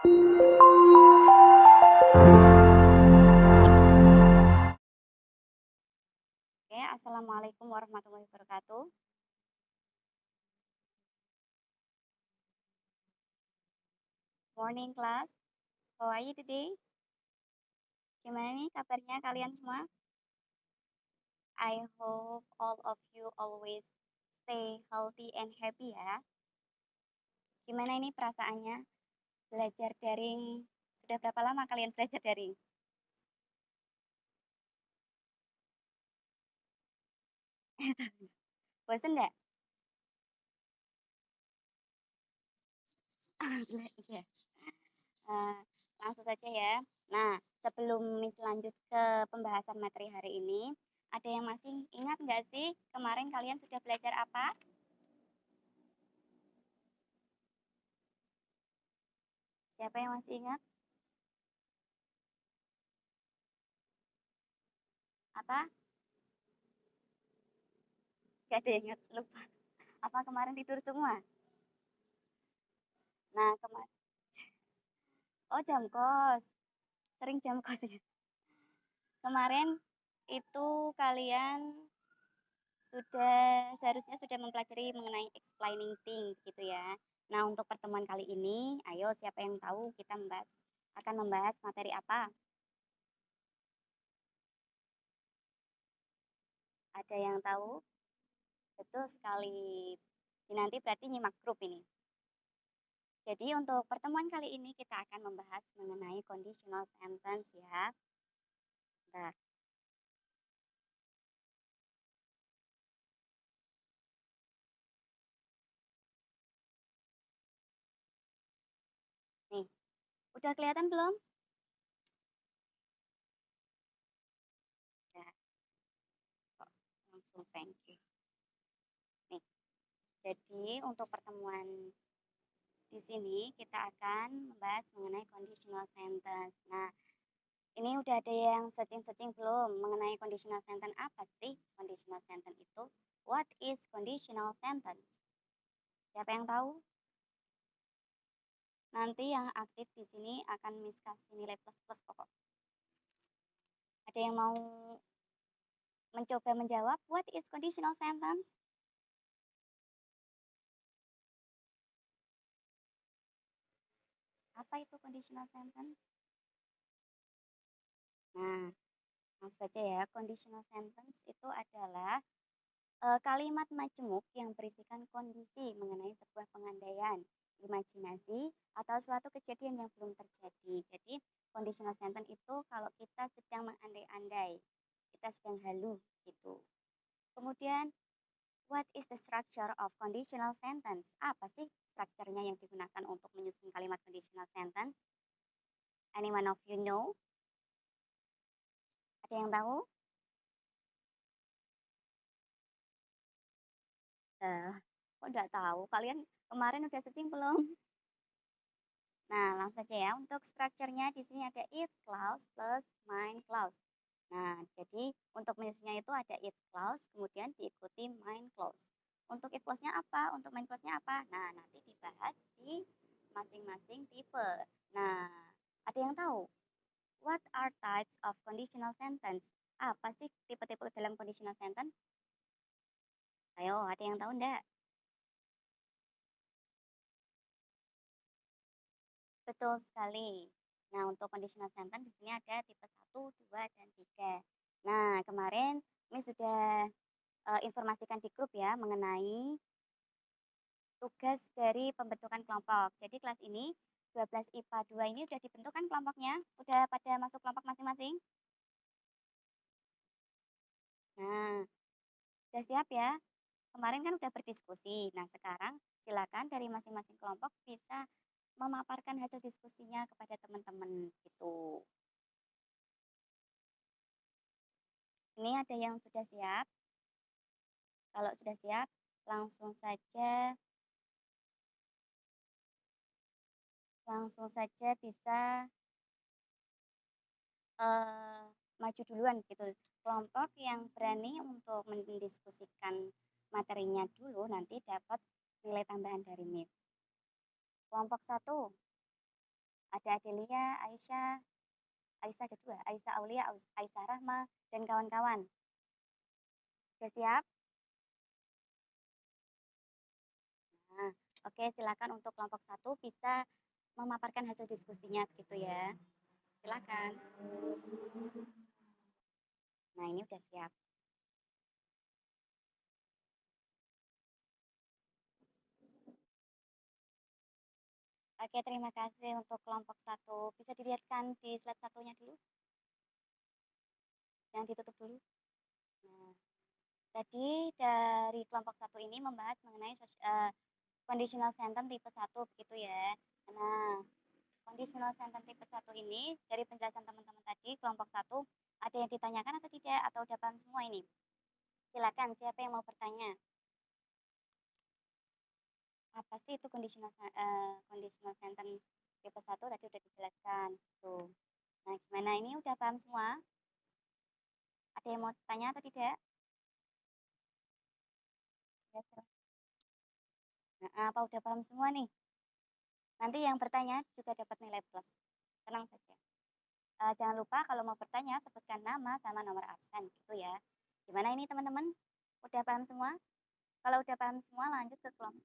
Oke, Assalamualaikum warahmatullahi wabarakatuh. Morning class, how are you today? Gimana nih kabarnya kalian semua? I hope all of you always stay healthy and happy ya. Gimana ini perasaannya belajar daring? Sudah berapa lama kalian belajar daring? Bosen nggak? Iya. Eh, langsung saja ya. Nah, sebelum Miss lanjut ke pembahasan materi hari ini, ada yang masih ingat nggak sih kemarin kalian sudah belajar apa? Siapa yang masih ingat? Apa? Gak ada yang ingat, lupa. Apa kemarin tidur semua? Nah, kemarin. Oh, jam kos. Sering jam kos ya. Kemarin itu kalian seharusnya sudah mempelajari mengenai explaining things gitu ya. Nah, untuk pertemuan kali ini, ayo siapa yang tahu kita akan membahas materi apa? Ada yang tahu? Betul sekali. Ini nanti berarti nyimak grup ini. Jadi untuk pertemuan kali ini kita akan membahas mengenai conditional sentence ya. Nah, nih, udah kelihatan belum? Ya, kok langsung thank you. Nih, jadi untuk pertemuan di sini kita akan membahas mengenai conditional sentence. Nah, ini udah ada yang searching-searching belum mengenai conditional sentence apa sih conditional sentence itu? What is conditional sentence? Siapa yang tahu? Nanti yang aktif di sini akan Miss kasih nilai plus-plus pokok. Ada yang mau mencoba menjawab what is conditional sentence? Apa itu conditional sentence? Nah, langsung saja ya. Conditional sentence itu adalah kalimat majemuk yang berisikan kondisi mengenai sebuah pengandaian, imajinasi, atau suatu kejadian yang belum terjadi. Jadi, conditional sentence itu kalau kita sedang mengandai-andai, kita sedang halu gitu. Kemudian, what is the structure of conditional sentence? Apa sih strukturnya yang digunakan untuk menyusun kalimat conditional sentence? Anyone of you know? Ada yang tahu? Kok nggak tahu? Kalian kemarin udah searching belum? Nah, langsung saja ya. Untuk strukturnya di sini ada if clause plus main clause. Nah, jadi untuk menyusunnya itu ada if clause, kemudian diikuti main clause. Untuk if clause-nya apa? Untuk main clause-nya apa? Nah, nanti dibahas di masing-masing tipe. Nah, ada yang tahu? What are types of conditional sentence? Apa sih tipe-tipe dalam conditional sentence? Ayo, ada yang tahu enggak? Betul sekali. Nah, untuk conditional sentence di sini ada tipe 1, 2, dan 3. Nah, kemarin Miss sudah informasikan di grup ya mengenai tugas dari pembentukan kelompok. Jadi kelas ini 12 IPA 2 ini sudah dibentukkan kelompoknya? Udah pada masuk kelompok masing-masing? Nah, sudah siap ya? Kemarin kan udah berdiskusi. Nah, sekarang silakan dari masing-masing kelompok bisa memaparkan hasil diskusinya kepada teman-teman gitu. Ini ada yang sudah siap? Kalau sudah siap, langsung saja bisa eh, maju duluan gitu. Kelompok yang berani untuk mendiskusikan materinya dulu nanti dapat nilai tambahan dari Miss. Kelompok 1, Ada Adelia, Aisyah, Aisyah ada 2, Aisyah Aulia, Aisyah Rahma, dan kawan-kawan. Sudah siap? Nah, oke, silakan untuk kelompok 1 bisa memaparkan hasil diskusinya begitu ya. Silakan. Nah, ini udah siap. Oke, terima kasih untuk kelompok 1. Bisa dilihatkan di slide satunya dulu, yang ditutup dulu. Nah, tadi dari kelompok 1 ini membahas mengenai conditional sentence tipe 1 begitu ya. Nah, conditional sentence tipe 1 ini dari penjelasan teman-teman tadi kelompok 1 ada yang ditanyakan atau tidak atau udah paham semua ini? Silakan siapa yang mau bertanya? Apa sih itu conditional sentence tipe 1 tadi udah dijelaskan. Tuh. Nah, gimana ini udah paham semua? Ada yang mau tanya atau tidak? Ya, nah, apa udah paham semua nih? Nanti yang bertanya juga dapat nilai plus. Tenang saja. Jangan lupa kalau mau bertanya sebutkan nama sama nomor absen gitu ya. Gimana ini teman-teman? Udah paham semua? Kalau udah paham semua lanjut ke kelompok.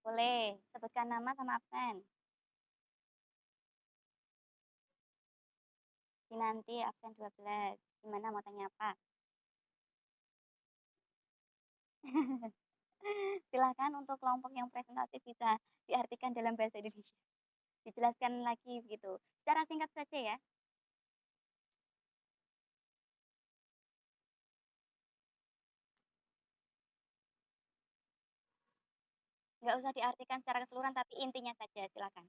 Boleh, sebutkan nama sama absen. Nanti absen 12. Gimana mau tanya apa? Silahkan untuk kelompok yang presentasi bisa diartikan dalam bahasa Indonesia. Dijelaskan lagi begitu. Secara singkat saja ya. Nggak usah diartikan secara keseluruhan tapi intinya saja silakan.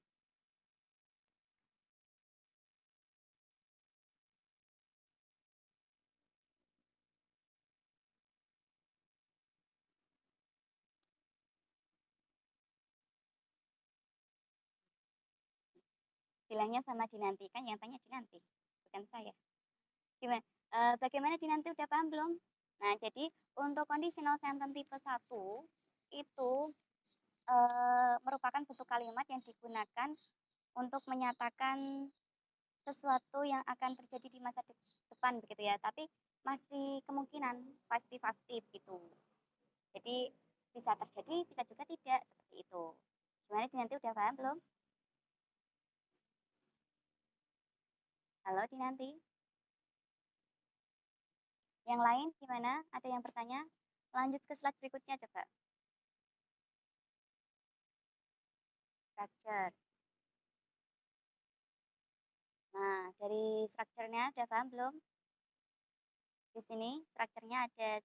Bilangnya sama Dinanti kan yang tanya Dinanti, bukan saya. Gimana? Bagaimana Dinanti udah paham belum? Nah, jadi untuk conditional sentence tipe 1 itu merupakan bentuk kalimat yang digunakan untuk menyatakan sesuatu yang akan terjadi di masa depan begitu ya, tapi masih kemungkinan pasti gitu. Jadi bisa terjadi, bisa juga tidak seperti itu. Gimana Dinanti udah paham belum? Halo Dinanti. Yang lain gimana? Ada yang bertanya? Lanjut ke slide berikutnya coba. Structure. Nah, dari strukturnya udah paham belum? Di sini strukturnya ada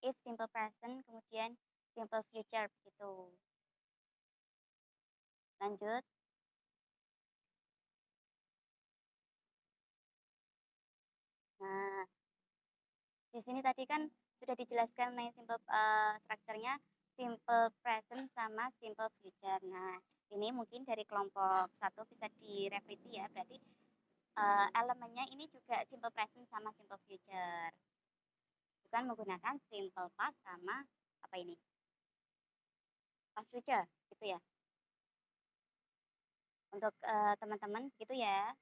if, simple present, kemudian simple future begitu. Lanjut. Nah, di sini tadi kan sudah dijelaskan mengenai simple strukturnya simple present sama simple future. Nah, ini mungkin dari kelompok 1 bisa direvisi ya. Berarti elemennya ini juga simple present sama simple future. Bukan menggunakan simple past sama apa ini? Past future gitu ya. Untuk teman-teman gitu ya.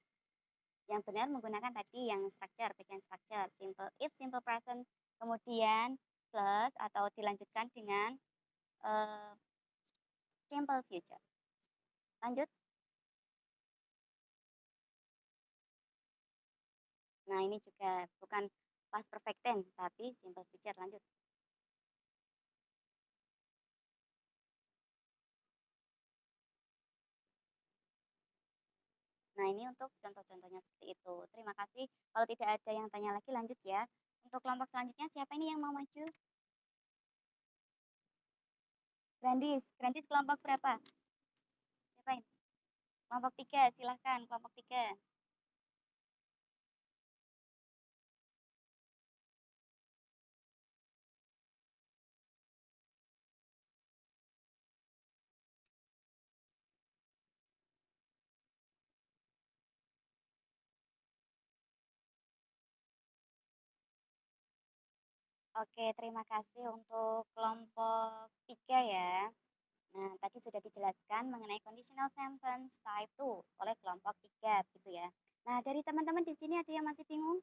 Yang benar menggunakan tadi yang structure, bagian structure, simple if, simple present, kemudian plus atau dilanjutkan dengan uh, simple future. Lanjut. Nah, ini juga bukan past perfect tense, tapi simple future. Lanjut. Nah, ini untuk contoh-contohnya seperti itu. Terima kasih. Kalau tidak ada yang tanya lagi, lanjut ya. Untuk kelompok selanjutnya, siapa ini yang mau maju? Grandis. Grandis kelompok berapa? Siapa ini? Kelompok 3, silahkan. Kelompok 3. Oke, terima kasih untuk kelompok 3 ya. Nah, tadi sudah dijelaskan mengenai conditional sentence type 2 oleh kelompok 3 gitu ya. Nah, dari teman-teman di sini ada yang masih bingung?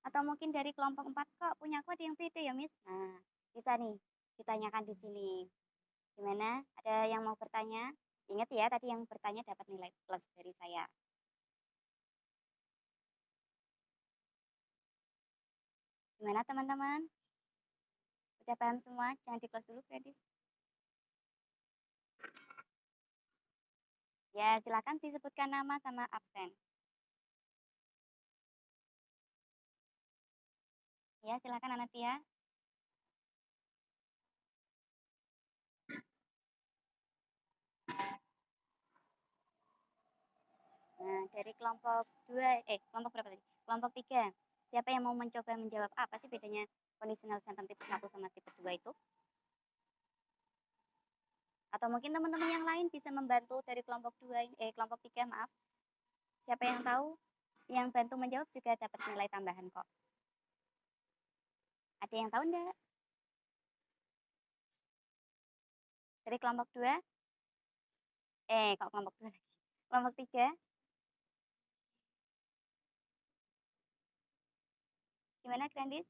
Atau mungkin dari kelompok 4 kok punya aku ada yang beda ya, Miss? Nah, bisa nih ditanyakan di sini. Gimana? Ada yang mau bertanya? Ingat ya, tadi yang bertanya dapat nilai plus dari saya. Gimana teman-teman? Udah paham semua? Jangan di close dulu, Fredis. Ya, silakan disebutkan nama sama absen. Ya, silakan Anatia. Nah, dari kelompok 2, kelompok berapa tadi? Kelompok 3. Siapa yang mau mencoba menjawab apa sih bedanya conditional sentence tipe 1 sama tipe 2 itu? Atau mungkin teman-teman yang lain bisa membantu dari kelompok 2 kelompok 3, maaf. Siapa yang tahu? Yang bantu menjawab juga dapat nilai tambahan kok. Ada yang tahu enggak? Dari kelompok 2? Kok kelompok 2 lagi? Kelompok 3? Gimana, Grandis?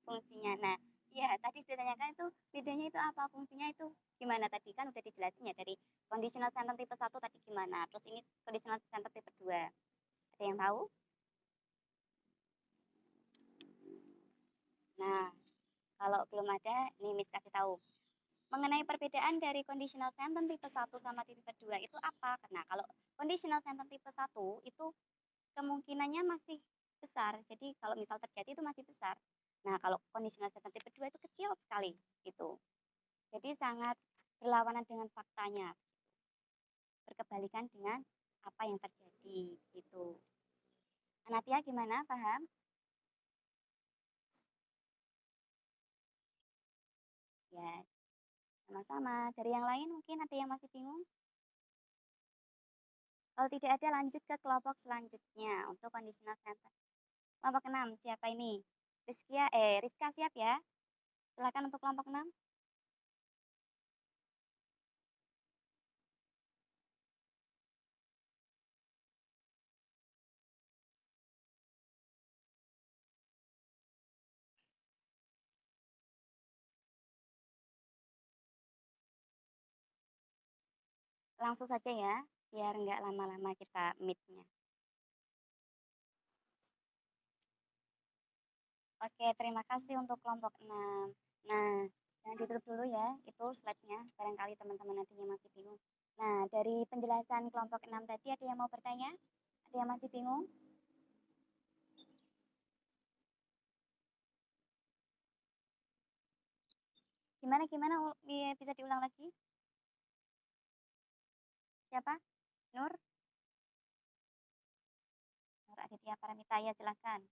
Fungsinya. Nah, iya tadi sudah tanyakan itu bedanya itu apa? Fungsinya itu gimana tadi kan udah dijelasin ya dari conditional sentence tipe 1 tadi gimana. Terus ini conditional sentence tipe 2. Ada yang tahu? Nah, kalau belum ada, nih Miss kasih tahu. Mengenai perbedaan dari conditional sentence tipe 1 sama tipe 2 itu apa? Karena kalau conditional sentence tipe 1 itu kemungkinannya masih besar. Jadi kalau misal terjadi itu masih besar. Nah, kalau conditional sentence tipe 2 itu kecil sekali gitu. Jadi sangat berlawanan dengan faktanya, berkebalikan dengan apa yang terjadi gitu. Anatia gimana? Paham? Ya, sama-sama. Dari yang lain mungkin ada yang masih bingung? Kalau tidak ada lanjut ke kelompok selanjutnya untuk conditional sentence. Kelompok 6, siapa ini? Rizka siap ya? Silakan untuk kelompok 6. Langsung saja ya, biar nggak lama-lama kita meet-nya. Oke, terima kasih untuk kelompok 6. Nah, jangan ditutup dulu ya, itu slide-nya. Barangkali teman-teman nantinya masih bingung. Nah, dari penjelasan kelompok 6 tadi ada yang mau bertanya? Ada yang masih bingung? Gimana? Bisa diulang lagi? Siapa? Nur? Nur Aditya Paramita, ya silahkan.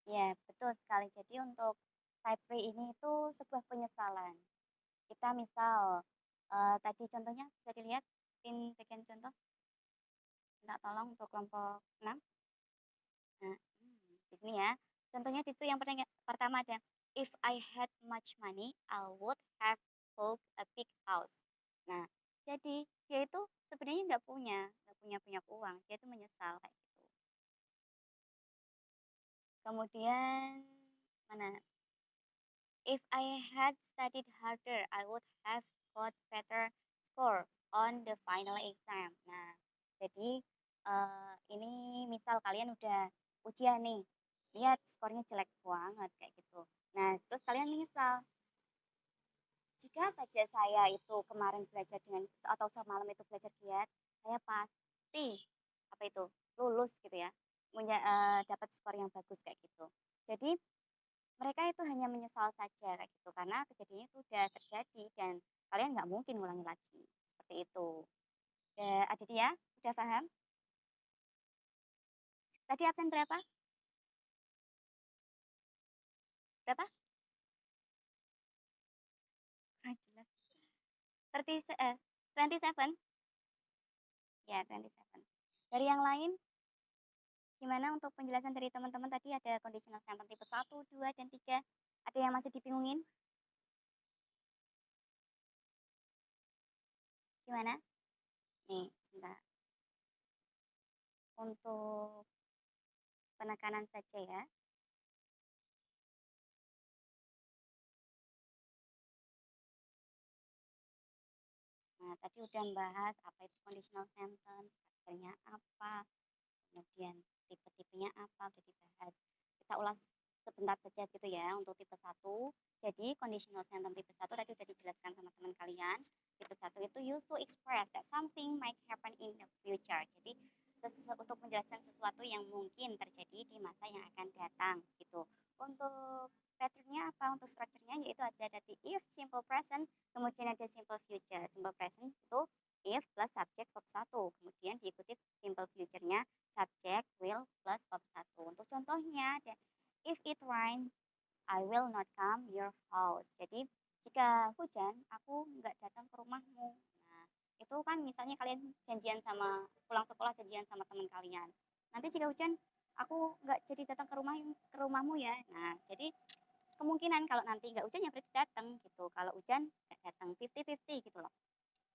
Ya, betul sekali. Jadi untuk type free ini itu sebuah penyesalan. Kita misal, tadi contohnya bisa dilihat bagian contoh. Minta tolong untuk kelompok 6. Nah, di sini ya. Contohnya di situ yang pertama ada, if I had much money, I would have bought a big house. Nah, jadi dia itu sebenarnya nggak punya banyak uang. Dia itu menyesal kayak gitu. Kemudian mana? If I had studied harder, I would have got better score on the final exam. Nah, jadi ini misal kalian udah ujian nih, lihat skornya jelek banget kayak gitu. Nah, terus kalian menyesal. Jika saja saya itu kemarin belajar dengan atau semalam itu belajar giat, saya pasti apa itu lulus gitu ya, dapat skor yang bagus kayak gitu. Jadi mereka itu hanya menyesal saja kayak gitu karena kejadiannya itu udah terjadi dan kalian nggak mungkin ngulangi lagi seperti itu. Aditya, udah paham? Tadi absen berapa? Berapa? Kurang jelas. 27. Ya, 27. Dari yang lain Gimana untuk penjelasan dari teman-teman tadi ada conditional sentence tipe 1, 2, dan 3. Ada yang masih dibingungin? Gimana? Nih, sebentar. Untuk penekanan saja ya. Nah, tadi udah membahas apa itu conditional sentence, artinya apa, kemudian tipe-tipenya apa, udah dibahas. Kita ulas sebentar saja gitu ya untuk tipe 1. Jadi conditional sentence tipe 1 tadi udah dijelaskan sama teman kalian. Tipe 1 itu used to express that something might happen in the future. Jadi untuk menjelaskan sesuatu yang mungkin terjadi di masa yang akan datang gitu. Untuk patternnya apa? Untuk strukturnya yaitu ada tadi if, simple present, kemudian ada simple future. Simple present itu if plus subject verb 1. Kemudian diikuti simple future-nya subject will plus verb 1. Untuk contohnya ada if it rain, I will not come your house. Jadi jika hujan, aku nggak datang ke rumahmu. Nah, itu kan misalnya kalian janjian sama pulang sekolah janjian sama teman kalian. Nanti jika hujan, aku nggak jadi datang ke rumahmu ya. Nah, jadi kemungkinan kalau nanti nggak hujan ya berarti datang gitu. Kalau hujan nggak datang 50-50 gitu loh.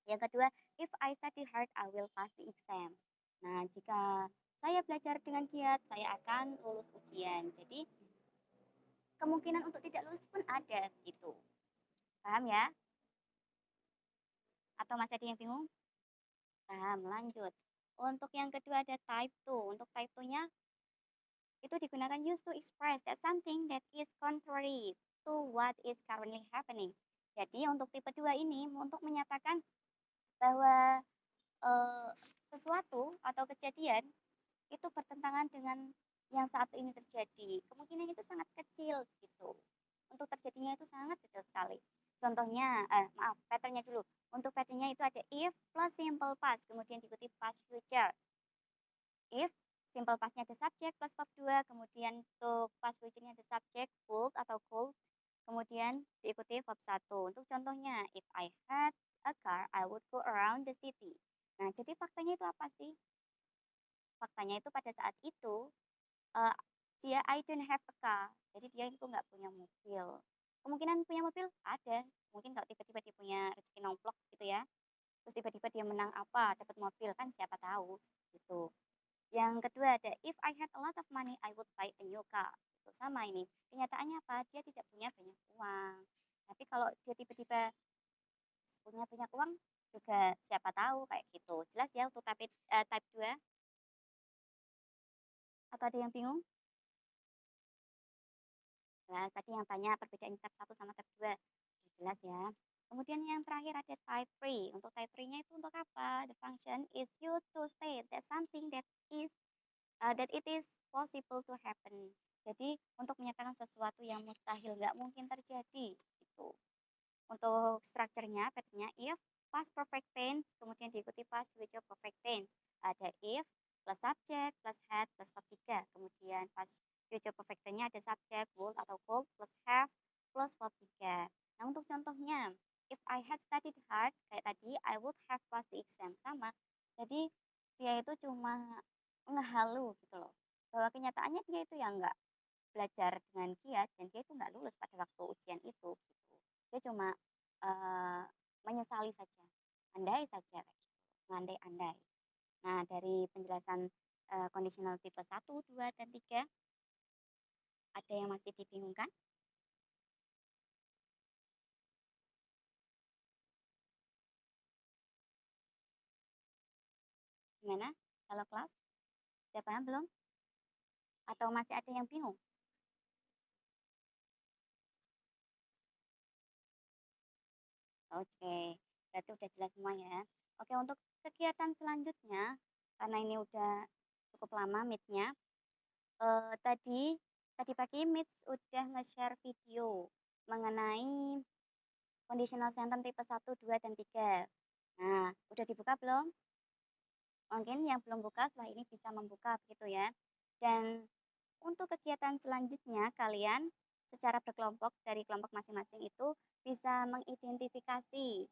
Yang kedua, if I study hard, I will pass the exam. Nah, jika saya belajar dengan giat, saya akan lulus ujian. Jadi kemungkinan untuk tidak lulus pun ada gitu. Paham ya? Atau masih ada yang bingung? Paham, lanjut. Untuk yang kedua ada type 2. Untuk type 2-nya itu digunakan used to express that something that is contrary to what is currently happening. Jadi untuk tipe 2 ini untuk menyatakan bahwa eh, sesuatu atau kejadian itu bertentangan dengan yang saat ini terjadi. Kemungkinan itu sangat kecil gitu. Untuk terjadinya itu sangat kecil sekali. Contohnya, maaf, patternnya dulu. Untuk patternnya itu ada if plus simple past, kemudian diikuti past future. If simple pastnya ada subject plus verb 2, kemudian untuk past future-nya ada subject would atau could, kemudian diikuti verb 1. Untuk contohnya, if I had a car, I would go around the city. Nah, jadi faktanya itu apa sih? Faktanya itu pada saat itu uh, dia I don't have a car, jadi dia itu nggak punya mobil. Kemungkinan punya mobil ada, mungkin kalau tiba-tiba dia punya rezeki nomplok gitu ya, terus tiba-tiba dia menang apa, dapat mobil kan siapa tahu gitu. Yang kedua ada if I had a lot of money, I would buy a new car. Itu sama ini. Kenyataannya apa? Dia tidak punya banyak uang. Tapi kalau dia tiba-tiba punya banyak uang juga siapa tahu kayak gitu. Jelas ya untuk type 2 atau ada yang bingung? Nah, tadi yang tanya perbedaan type 1 sama type 2. Udah jelas ya. Kemudian yang terakhir ada type 3. Untuk type 3-nya itu untuk apa? The function is used to state that something that it is possible to happen. Jadi untuk menyatakan sesuatu yang mustahil nggak mungkin terjadi gitu. Untuk strukturnya, patternnya if past perfect tense, kemudian diikuti past future perfect tense. Ada if plus subject plus had plus verb 3. Kemudian past future perfect tense-nya ada subject would atau could plus have plus verb 3. Nah untuk contohnya, if I had studied hard, kayak tadi, I would have passed the exam. Sama. Jadi dia itu cuma ngehalu gitu loh. Bahwa kenyataannya dia itu yang nggak belajar dengan giat dan dia itu nggak lulus pada waktu ujian itu gitu. Dia cuma menyesali saja, andai saja kayak gitu, mengandai-andai. Nah, dari penjelasan kondisional tipe 1, 2, dan 3, ada yang masih dibingungkan? Gimana? Kalau kelas, sudah paham belum? Atau masih ada yang bingung? Oke, berarti udah jelas semua ya. Oke, untuk kegiatan selanjutnya, karena ini udah cukup lama meet-nya, tadi tadi pagi Mitch udah nge-share video mengenai conditional sentence tipe 1, 2, dan 3. Nah, udah dibuka belum? Mungkin yang belum buka setelah ini bisa membuka begitu ya. Dan untuk kegiatan selanjutnya kalian secara berkelompok dari kelompok masing-masing itu bisa mengidentifikasi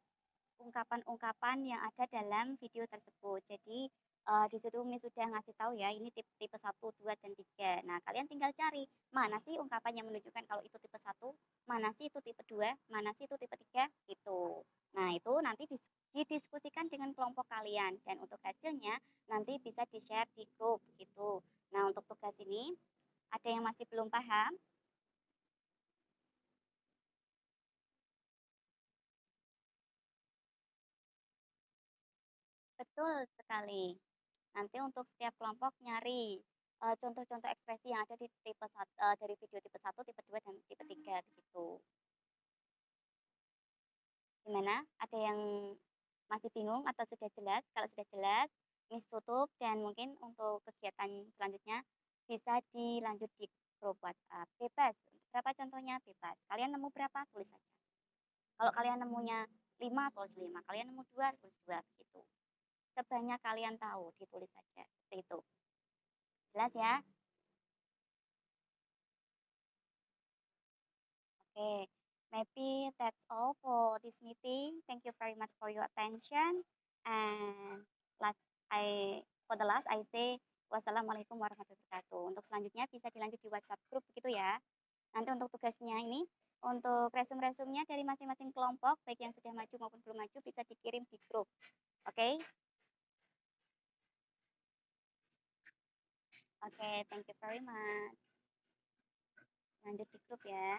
ungkapan-ungkapan yang ada dalam video tersebut. Jadi Di situ Miss sudah ngasih tahu ya, ini tipe 1, 2, dan 3. Nah, kalian tinggal cari, mana sih ungkapan yang menunjukkan kalau itu tipe 1, mana sih itu tipe 2, mana sih itu tipe 3, gitu. Nah, itu nanti didiskusikan dengan kelompok kalian dan untuk hasilnya nanti bisa di-share di grup gitu. Nah, untuk tugas ini ada yang masih belum paham? Betul sekali. Nanti untuk setiap kelompok nyari contoh-contoh ekspresi yang ada di dari video tipe 1, tipe 2, dan tipe 3 begitu. Gimana? Ada yang masih bingung atau sudah jelas? Kalau sudah jelas, Miss tutup dan mungkin untuk kegiatan selanjutnya bisa dilanjut di grup WhatsApp. Bebas. Berapa contohnya? Bebas. Kalian nemu berapa? Tulis saja. Kalau kalian nemunya 5, tulis 5. Kalian nemu 2, tulis 2. Begitu. Sebanyak kalian tahu, ditulis saja. Seperti itu. Jelas ya? Okay, maybe that's all for this meeting. Thank you very much for your attention. And like for the last, I say wassalamualaikum warahmatullahi wabarakatuh. Untuk selanjutnya bisa dilanjut di WhatsApp group begitu ya. Nanti untuk tugasnya ini, untuk resume-resumnya dari masing-masing kelompok, baik yang sudah maju maupun belum maju, bisa dikirim di grup. Oke? Okay? Oke, okay, thank you very much. Lanjut di grup ya.